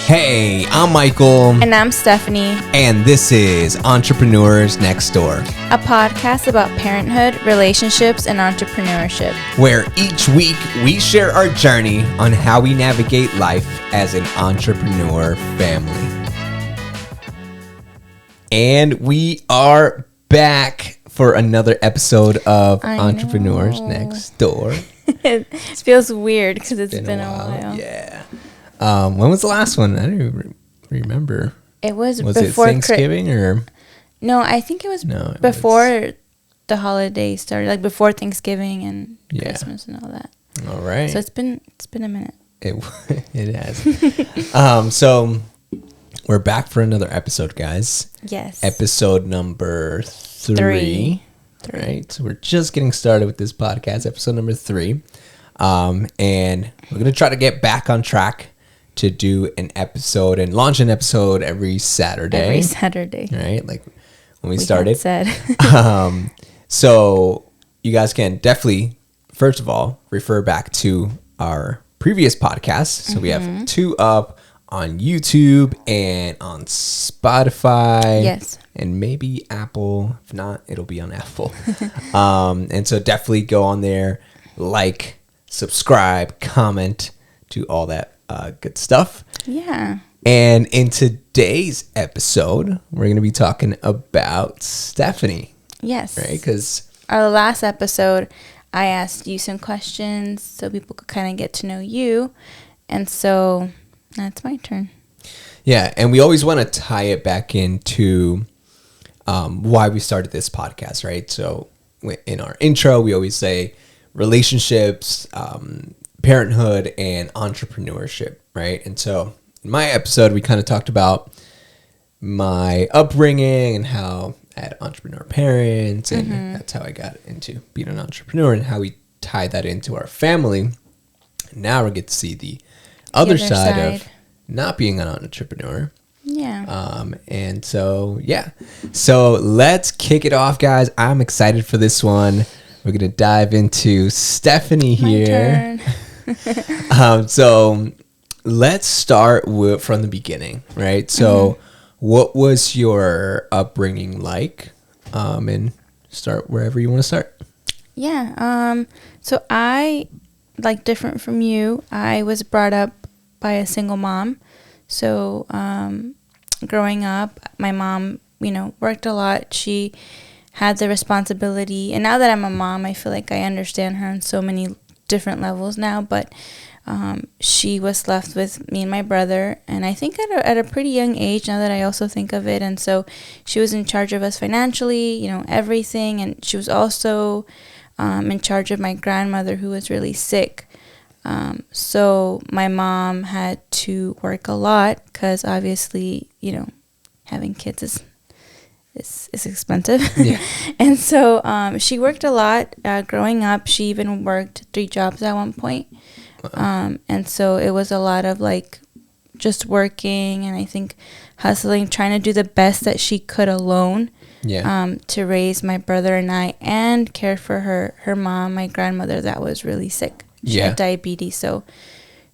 Hey, I'm Michael. And I'm Stephanie. And this is Entrepreneurs Next Door, a podcast about parenthood, relationships, and entrepreneurship, where each week we share our journey on how we navigate life as an entrepreneur family. And we are back for another episode of Entrepreneurs Next Door. It feels weird because it's been a while. Yeah. When was the last one? I don't even remember. It was it before Thanksgiving or? No, I think it was before the holidays started, like before Thanksgiving and Christmas and all that. All right. So it's been a minute. It has. So we're back for another episode, guys. Yes. Episode number 3. Right. So we're just getting started with this podcast, episode number 3. And we're going to try to get back on track to do an episode and launch an episode every Saturday. Right? Like when we started. Said. So you guys can definitely, first of all, refer back to our previous podcasts. So we have 2 up on YouTube and on Spotify. Yes. And maybe Apple. If not, it'll be on Apple. And so definitely go on there, like, subscribe, comment, do all that good stuff. Yeah. And in today's episode, we're going to be talking about Stephanie. Yes. Right? Because our last episode, I asked you some questions so people could kind of get to know you. And so that's my turn. Yeah. And we always want to tie it back into why we started this podcast, right? So in our intro, we always say relationships, parenthood, and entrepreneurship, right? And so in my episode, we kind of talked about my upbringing and how I had entrepreneur parents, and that's how I got into being an entrepreneur and how we tie that into our family. Now we get to see the other side of not being an entrepreneur. Yeah. And so, yeah. So let's kick it off, guys. I'm excited for this one. We're going to dive into Stephanie here. So let's start from the beginning, right? So what was your upbringing like? And start wherever you want to start. Yeah. So I, like different from you, I was brought up by a single mom. So growing up, my mom, worked a lot. She had the responsibility. And now that I'm a mom, I feel like I understand her on so many different levels now. But she was left with me and my brother. And I think at a pretty young age, now that I also think of it. And so she was in charge of us financially, everything. And she was also in charge of my grandmother, who was really sick. So my mom had to work a lot because obviously, having kids is expensive. Yeah. And so she worked a lot growing up. She even worked 3 jobs at one point. Wow. And so it was a lot of like just working and I think hustling, trying to do the best that she could alone. Yeah. To raise my brother and I and care for her mom, my grandmother, that was really sick. She had diabetes, so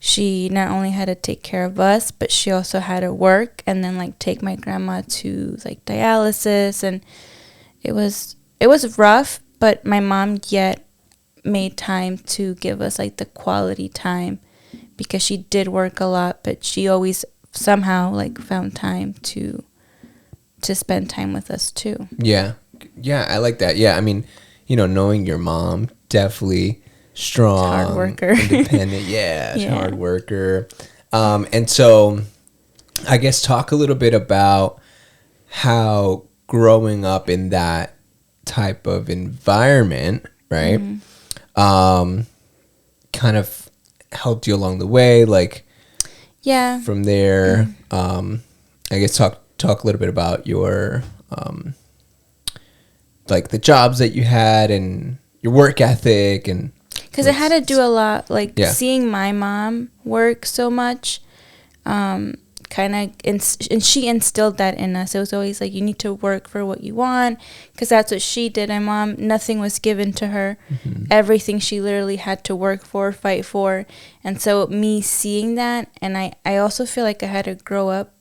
she not only had to take care of us, but she also had to work and then like take my grandma to like dialysis, and it was rough, but my mom yet made time to give us like the quality time because she did work a lot, but she always somehow like found time to spend time with us too. Yeah, I like that. Yeah, I mean, knowing your mom, definitely strong, hard worker, independent. Yeah, hard worker. And so I guess talk a little bit about how growing up in that type of environment, right? Kind of helped you along the way, like from there. I guess talk a little bit about your like the jobs that you had and your work ethic, and because it had to do a lot, like seeing my mom work so much, kind of, and she instilled that in us. It was always like, you need to work for what you want, because that's what she did. My mom, nothing was given to her. Everything she literally had to work for, fight for. And so me seeing that, and I also feel like I had to grow up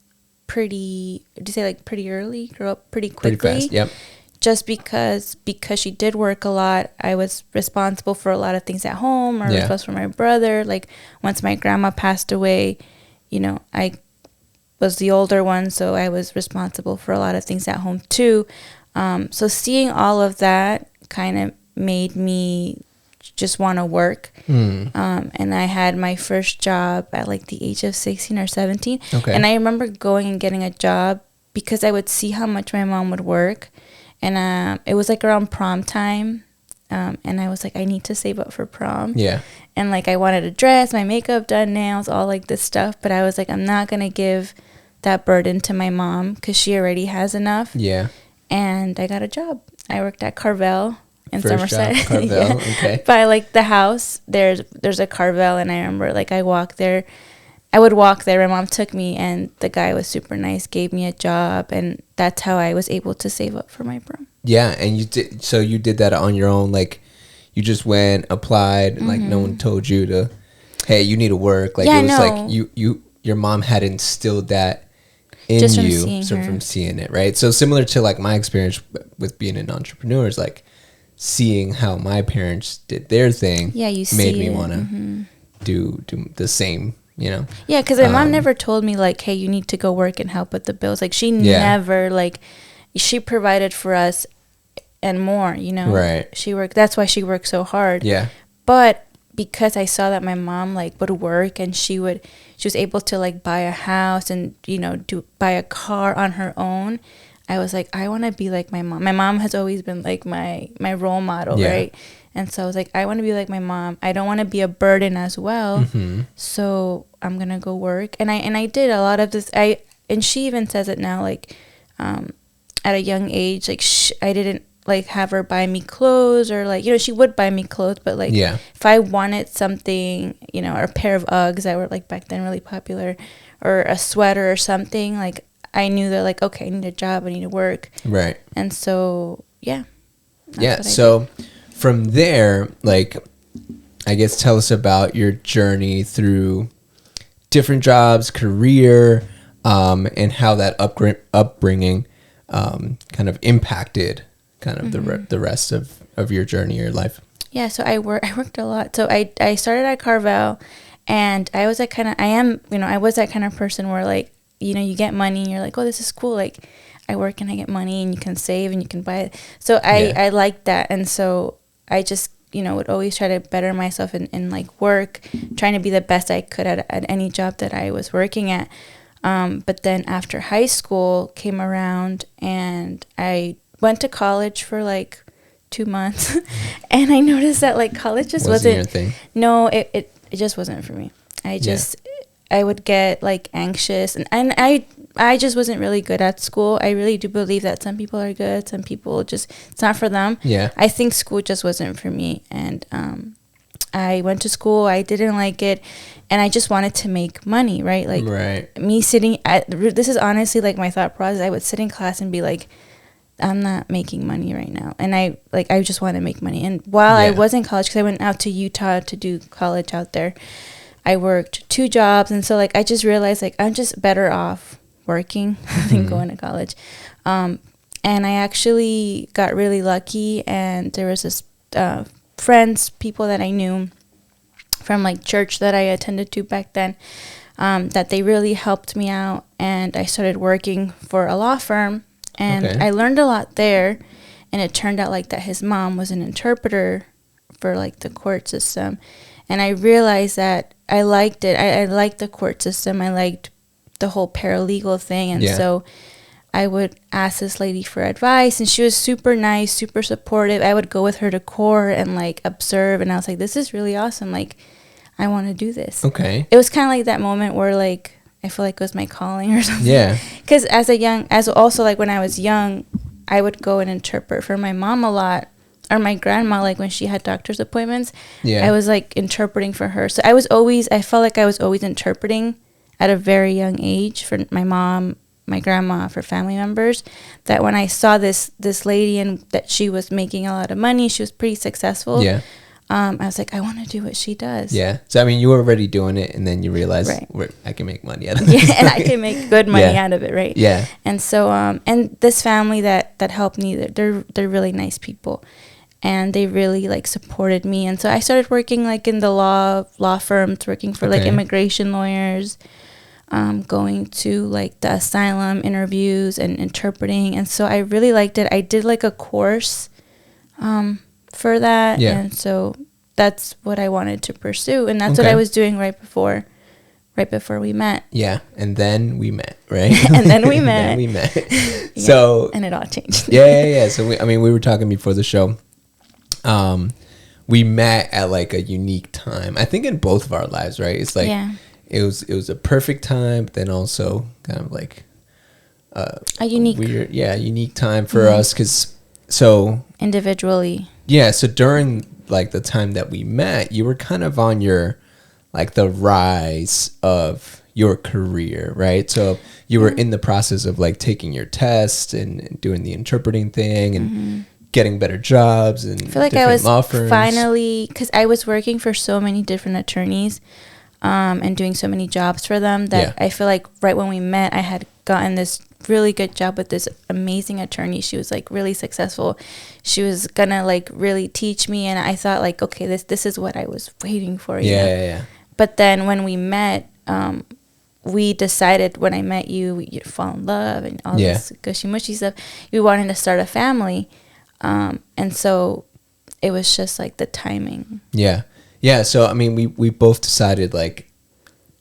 pretty early, grow up pretty quickly. Pretty fast, yep. Just because she did work a lot, I was responsible for a lot of things at home, or responsible for my brother. Like, once my grandma passed away, you know, I was the older one, so I was responsible for a lot of things at home too. So seeing all of that kind of made me just want to work. And I had my first job at like the age of 16 or 17. Okay. And I remember going and getting a job because I would see how much my mom would work. And it was like around prom time. And I was like, I need to save up for prom. Yeah. And like, I wanted a dress, my makeup done, nails, all like this stuff. But I was like, I'm not going to give that burden to my mom because she already has enough. Yeah. And I got a job. I worked at Carvel in First Somerset. job, Carvel, yeah. okay. By like the house, there's a Carvel, and I remember like I would walk there. My mom took me, and the guy was super nice, gave me a job, and that's how I was able to save up for my prom. Yeah, and you did that on your own, like you just went, applied, and like no one told you to, hey, you need to work. Like, it was like your mom had instilled that in just you from seeing it, right? So similar to like my experience with being an entrepreneur is like seeing how my parents did their thing. Yeah, made me want to do the same. You know? Yeah, because my mom never told me like, hey, you need to go work and help with the bills. Like, she never, like, she provided for us and more, you know? Right. That's why she worked so hard. Yeah. But because I saw that my mom like would work, and she was able to like buy a house and, you know, buy a car on her own, I was like, I want to be like my mom. My mom has always been like my role model, right? And so I was like, I want to be like my mom. I don't want to be a burden as well. So I'm going to go work. And I did a lot of this. And she even says it now, like, at a young age, like, I didn't like have her buy me clothes, or like, you know, she would buy me clothes, but like, if I wanted something, you know, or a pair of Uggs that were like back then really popular, or a sweater or something, like, I knew that like, okay, I need a job, I need to work. Right. And so, yeah. So from there, like, I guess tell us about your journey through different jobs, career, and how that upbringing kind of impacted kind of the rest of your journey, your life. Yeah, so I worked a lot. So I started at Carvel, and I was that kind of person where, like, you know, you get money and you're like, oh, this is cool. Like, I work and I get money, and you can save and you can buy it. So I liked that. And so I just, you know, would always try to better myself in like work, trying to be the best I could at any job that I was working at. But then after high school came around, and I went to college for like 2 months, and I noticed that like college just wasn't your thing. No, it just wasn't for me. I would get like anxious, and I just wasn't really good at school. I really do believe that some people are good, some people just, it's not for them. Yeah. I think school just wasn't for me, and I went to school, I didn't like it, and I just wanted to make money, right? Like, me sitting this is honestly like my thought process. I would sit in class and be like, I'm not making money right now. And I just want to make money. And while I was in college, because I went out to Utah to do college out there, I worked 2 jobs. And so like, I just realized like, I'm just better off working than going to college. And I actually got really lucky. And there was this people that I knew from like church that I attended to back then, that they really helped me out. And I started working for a law firm. And I learned a lot there, and it turned out like that his mom was an interpreter for like the court system. And I realized that I liked it. I liked the court system. I liked the whole paralegal thing. And so I would ask this lady for advice, and she was super nice, super supportive. I would go with her to court and like observe, and I was like, this is really awesome. Like, I want to do this. Okay. It was kind of like that moment where like, I feel like it was my calling or something. Yeah. Because also like when I was young, I would go and interpret for my mom a lot, or my grandma, like when she had doctor's appointments. Yeah. I was like interpreting for her. So I felt like I was always interpreting at a very young age for my mom, my grandma, for family members, that when I saw this lady and that she was making a lot of money, she was pretty successful. Yeah. I was like, I want to do what she does. Yeah. So, I mean, you were already doing it, and then you realized, right. I can make money out of this. Yeah, and I can make good money out of it, right? Yeah. And so, and this family that helped me, they're really nice people, and they really like supported me. And so I started working like in the law firms, working for like immigration lawyers, going to like the asylum interviews and interpreting. And so I really liked it. I did like a course, for that, and so that's what I wanted to pursue, and that's what I was doing right before we met. Yeah, and then we met, right? And then we met. Yeah, so and it all changed. Yeah. So we were talking before the show. We met at like a unique time, I think, in both of our lives, right? It's like it was a perfect time, but then also kind of like a unique, weird, unique time for us, because individually. Yeah, so during like the time that we met, you were kind of on your like the rise of your career, right? So you were in the process of like taking your test and doing the interpreting thing and getting better jobs and I feel like I was finally, because I was working for so many different attorneys and doing so many jobs for them that I feel like right when we met, I had gotten this really good job with this amazing attorney. She was like really successful. She was gonna like really teach me, and I thought like, okay, this is what I was waiting for. Yeah. But then when we met, we decided when I met you, you'd fall in love and all this gushy mushy stuff. We wanted to start a family, and so it was just like the timing. Yeah. So I mean, we both decided like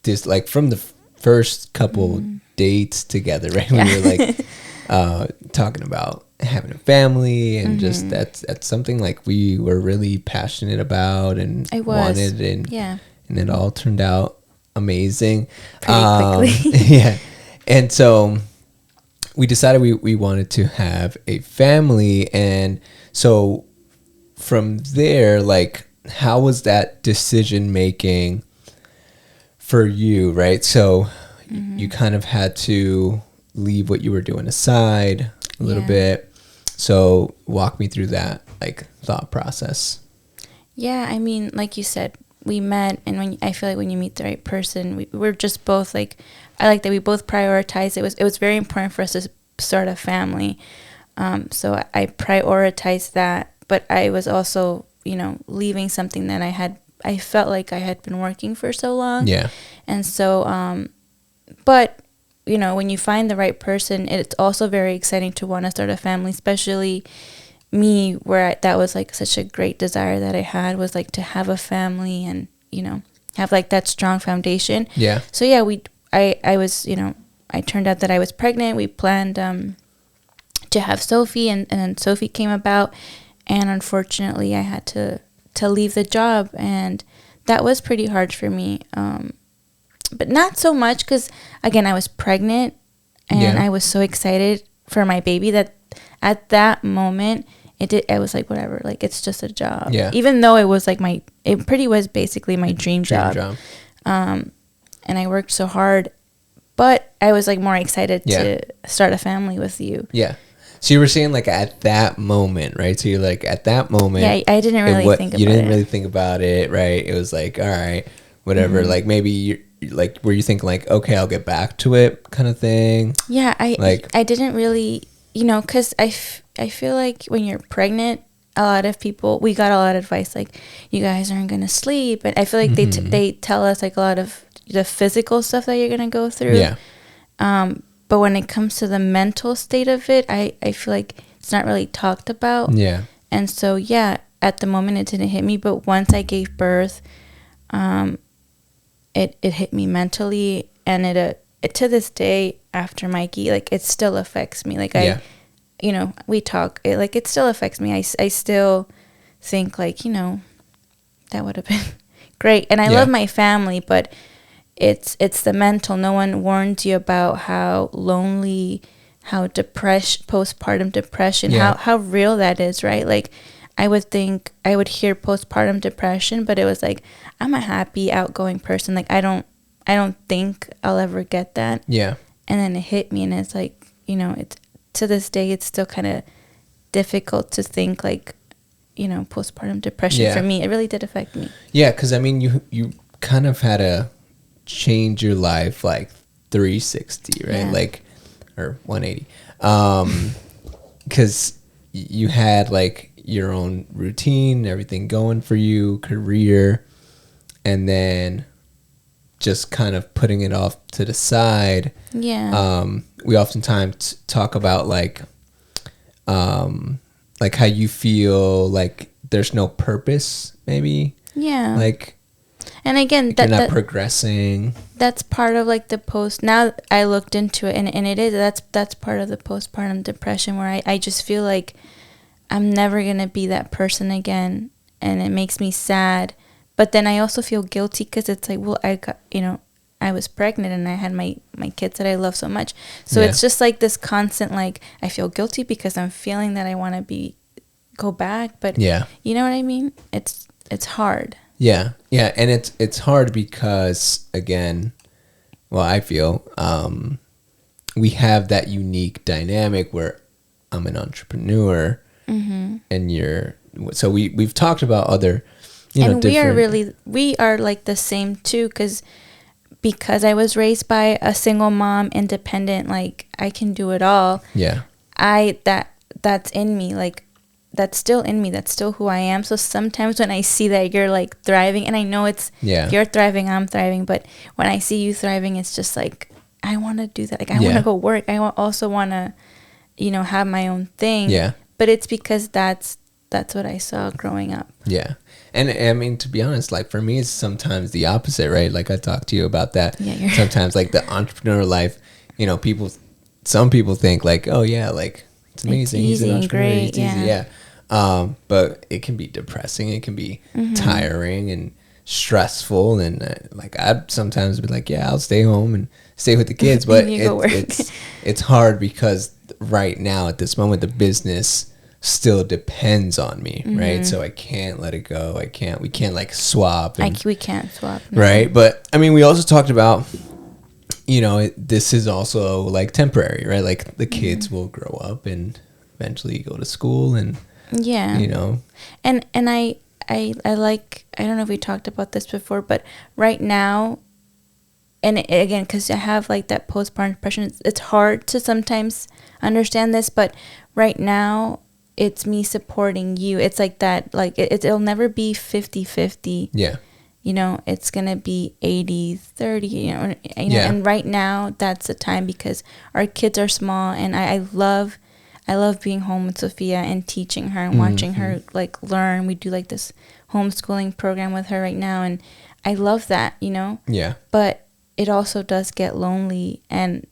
this, like from the first couple dates together, right? We were like talking about having a family, and just that's something like we were really passionate about and wanted, and it all turned out amazing pretty quickly. Yeah. And so we decided we wanted to have a family, and so from there, like, how was that decision making for you, right? So you kind of had to leave what you were doing aside a little bit. So walk me through that like thought process. Yeah, I mean, like you said, we met, and I feel like when you meet the right person, we're just both like, I like that we both prioritized. It was very important for us to start a family. So I prioritized that, but I was also, leaving something that I felt like I had been working for so long. Yeah. And so, but, when you find the right person, it's also very exciting to want to start a family, especially me, where that was like such a great desire that I had, was like to have a family and, have like that strong foundation. Yeah. So yeah, I was, I turned out that I was pregnant. We planned to have Sophie, and then Sophie came about, and unfortunately I had to leave the job, and that was pretty hard for me. But not so much, because again, I was pregnant, and I was so excited for my baby that at that moment I was like, whatever, like it's just a job. Yeah. Even though it was like it pretty was basically my dream job. And I worked so hard, but I was like more excited to start a family with you. Yeah. So you were saying like at that moment, right? So you're like at that moment. Yeah, I didn't really think about it. You didn't really think about it, right? It was like, all right, whatever. Like maybe you like, were you thinking like, okay, I'll get back to it kind of thing? Yeah, I didn't really, because I feel like when you're pregnant, a lot of people, we got a lot of advice like, you guys aren't going to sleep. And I feel like they tell us like a lot of the physical stuff that you're going to go through. Yeah. But when it comes to the mental state of it, I feel like it's not really talked about. Yeah. And so, at the moment it didn't hit me. But once I gave birth, it hit me mentally. And it to this day, after Mikey, like it still affects me. Like we talk, it still affects me. I still think like, that would have been great. And I love my family, but it's the mental. No one warns you about how lonely, how postpartum depression, how real that is, right? Like I would hear postpartum depression, but it was like, I'm a happy, outgoing person. Like I don't I don't think I'll ever get that. Yeah. And then it hit me, and it's like, you know, it's to this day, it's still kind of difficult to think like, you know, postpartum depression for me. It really did affect me. Yeah, because I mean, you kind of had to change your life like 360, right? Yeah. Like, or 180. Because you had like your own routine, everything going for you, career, and then just kind of putting it off to the side. Yeah. We oftentimes talk about like how you feel like there's no purpose, maybe. Yeah. Like, and again, you're not progressing. That's part of like the post. Now I looked into it, and it is that's part of the postpartum depression, where I just feel like I'm never gonna be that person again, and it makes me sad. But then I also feel guilty because it's like, well, I was pregnant and I had my kids that I love so much. So it's just like this constant, like, I feel guilty because I'm feeling that I want to go back. But you know what I mean? It's hard. Yeah. Yeah. And it's hard because, again, well, I feel we have that unique dynamic where I'm an entrepreneur and so we've talked about other, and we are like the same too, because I was raised by a single mom, independent, like I can do it all. Yeah. That's in me, like that's still in me. That's still who I am. So sometimes when I see that you're like thriving, and I know you're thriving, I'm thriving, but when I see you thriving, it's just like, I want to do that. Like I want to go work. I also want to, have my own thing. Yeah. But it's because that's what I saw growing up. Yeah. And I mean, to be honest, like for me, it's sometimes the opposite, right? Like I talked to you about that. Yeah, sometimes like the entrepreneur life, some people think like, oh yeah, like it's amazing. It's easy, he's an entrepreneur. great, It's easy. Yeah. But it can be depressing. It can be tiring and stressful. And like I'd sometimes be like, yeah, I'll stay home and stay with the kids. But it's hard because right now at this moment, the business still depends on me, right? So I can't let it go. We can't like swap. We can't swap. No. Right. But I mean, we also talked about, this is also like temporary, right? Like the kids will grow up and eventually go to school and, And I like, I don't know if we talked about this before, but right now, and again, because I have like that postpartum depression, it's hard to sometimes understand this, but right now, it's me supporting you. It's like that, like it'll never be 50-50. Yeah. It's going to be 80-30, and right now that's the time because our kids are small, and I love being home with Sophia and teaching her and watching her like learn. We do like this homeschooling program with her right now, and I love that, Yeah. But it also does get lonely, and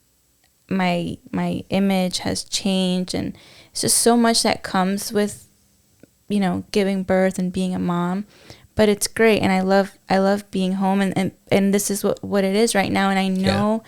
my image has changed, and it's just so much that comes with, giving birth and being a mom. But it's great, and I love being home, and this is what it is right now. And I know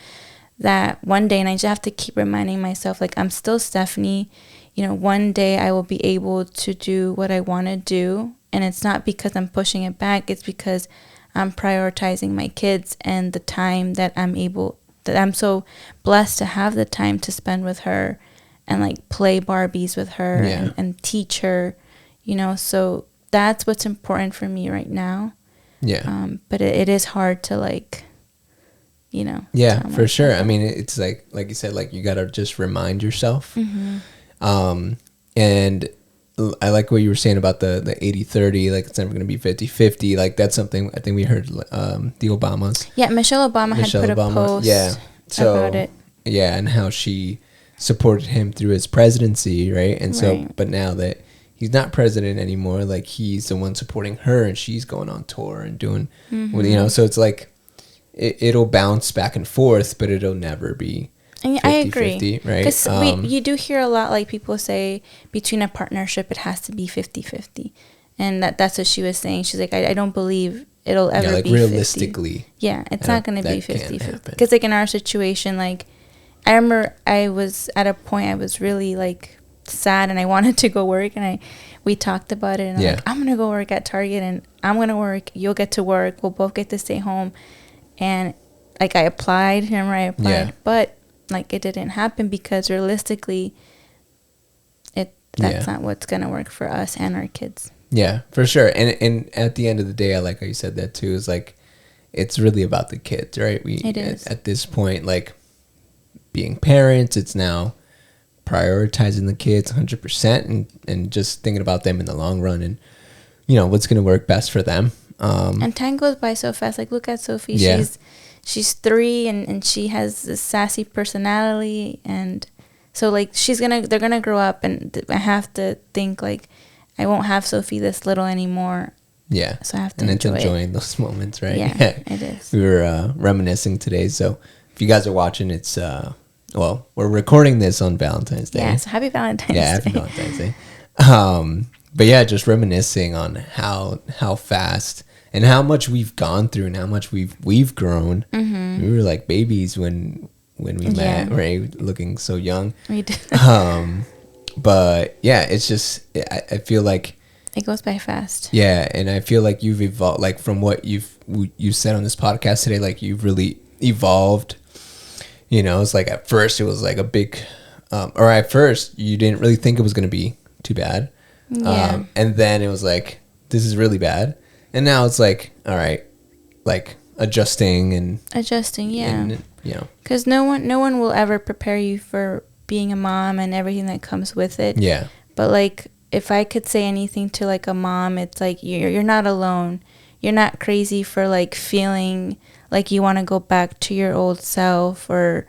that one day, and I just have to keep reminding myself, like, I'm still Stephanie. One day I will be able to do what I want to do, and it's not because I'm pushing it back. It's because I'm prioritizing my kids and the time that I'm so blessed to have the time to spend with her and like play Barbies with her and teach her, so that's what's important for me right now. Yeah. But it is hard to like, Yeah, for sure. I mean, it's like you said, like you got to just remind yourself. And I like what you were saying about the 80-30, like it's never going to be 50-50. Like that's something I think we heard the Obamas. Yeah, Michelle Obama had put a post about it. Yeah, and how she supported him through his presidency, right? And so, but now that he's not president anymore, like he's the one supporting her, and she's going on tour and doing, so it's like it'll bounce back and forth, but it'll never be 50-50, I agree, right? Because you do hear a lot, like people say between a partnership it has to be 50-50, and that's what she was saying. She's like, I don't believe it'll ever be realistically 50. Yeah, it's not going to be 50-50. Because like in our situation, like I remember I was at a point I was really like sad and I wanted to go work, and we talked about it, and I'm like, I'm going to go work at Target, and I'm going to work, you'll get to work, we'll both get to stay home. And like I applied, Yeah. but like it didn't happen because realistically, that's not what's gonna work for us and our kids. Yeah, for sure. And at the end of the day, I like how you said that too. Is like, it's really about the kids, right? It is. At this point, like, being parents, it's now prioritizing the kids 100% and just thinking about them in the long run and, you know, what's going to work best for them. And time goes by so fast. Like, look at Sophie. Yeah. She's 3 and she has this sassy personality. And so, like, they're going to grow up. And I have to think, like, I won't have Sophie this little anymore. Yeah. So I have to and enjoy it's enjoying those moments, right? Yeah, it is. We were reminiscing today. So if you guys are watching, it's, well, we're recording this on Valentine's Day. Yeah, so happy Valentine's Day. Yeah, happy Valentine's Day. But yeah, just reminiscing on how fast and how much we've gone through and how much we've grown. Mm-hmm. We were like babies when we met, right? Looking so young. We did. But yeah, it's just, I feel like it goes by fast. Yeah, and I feel like you've evolved, like from what you said on this podcast today, like you've really evolved. You know, it's like at first it was like a big, or at first you didn't really think it was going to be too bad. Yeah. And then it was like, this is really bad. And now it's like, all right, like adjusting, yeah. And, you know. Because no one will ever prepare you for being a mom and everything that comes with it. Yeah. But like, if I could say anything to like a mom, it's like you're not alone. You're not crazy for like feeling like you want to go back to your old self, or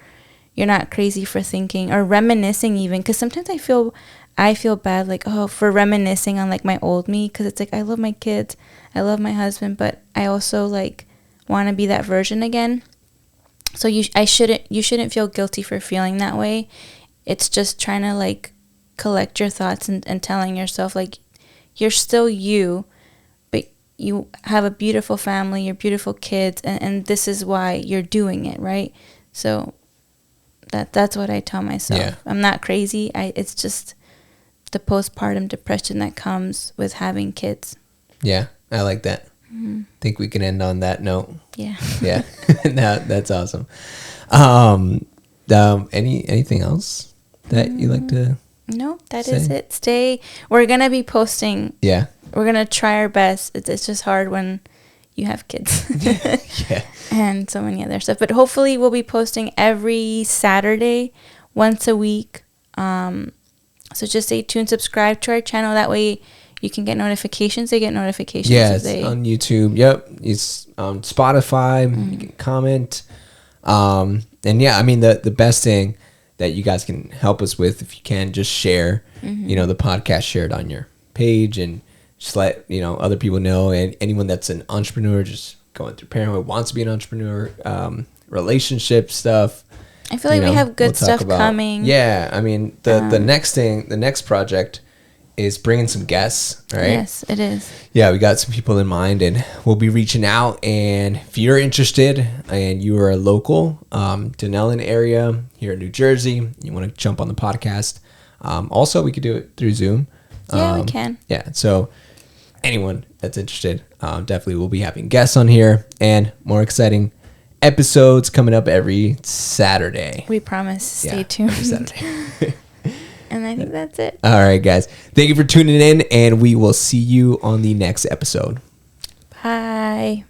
you're not crazy for thinking or reminiscing even. Because sometimes I feel bad, like, for reminiscing on like my old me, because it's like I love my kids, I love my husband, but I also like want to be that version again. So you shouldn't feel guilty for feeling that way. It's just trying to like collect your thoughts and telling yourself like you're still you, but you have a beautiful family, you're beautiful kids, and this is why you're doing it, right? So that's what I tell myself. Yeah. I'm not crazy. It's just the postpartum depression that comes with having kids. Yeah, I like that. Mm-hmm. Think we can end on that note. Yeah. Yeah. That's awesome. Anything else that you like to No, that say? is it. We're going to be posting. Yeah. We're going to try our best. It's just hard when you have kids. Yeah. And so many other stuff. But hopefully we'll be posting every Saturday, once a week. So just stay tuned, subscribe to our channel. That way you can get notifications. They get notifications. Yes, on YouTube. Yep. It's on Spotify. You can comment. And yeah, I mean, the best thing that you guys can help us with, if you can, just share, you know, the podcast, share it on your page, and just let, you know, other people know. And anyone that's an entrepreneur, just going through parenthood, wants to be an entrepreneur, relationship stuff. I feel like we have good stuff coming. Yeah, I mean, the next project is bringing some guests, right? Yes, it is. Yeah, we got some people in mind, and we'll be reaching out. And if you're interested and you are a local, Denellen area here in New Jersey, you want to jump on the podcast. Also, we could do it through Zoom. Yeah, we can. Yeah, so anyone that's interested, definitely we'll be having guests on here, and more exciting episodes coming up every Saturday. We promise. Stay tuned. Every Saturday. And I think that's it. All right, guys. Thank you for tuning in, and we will see you on the next episode. Bye.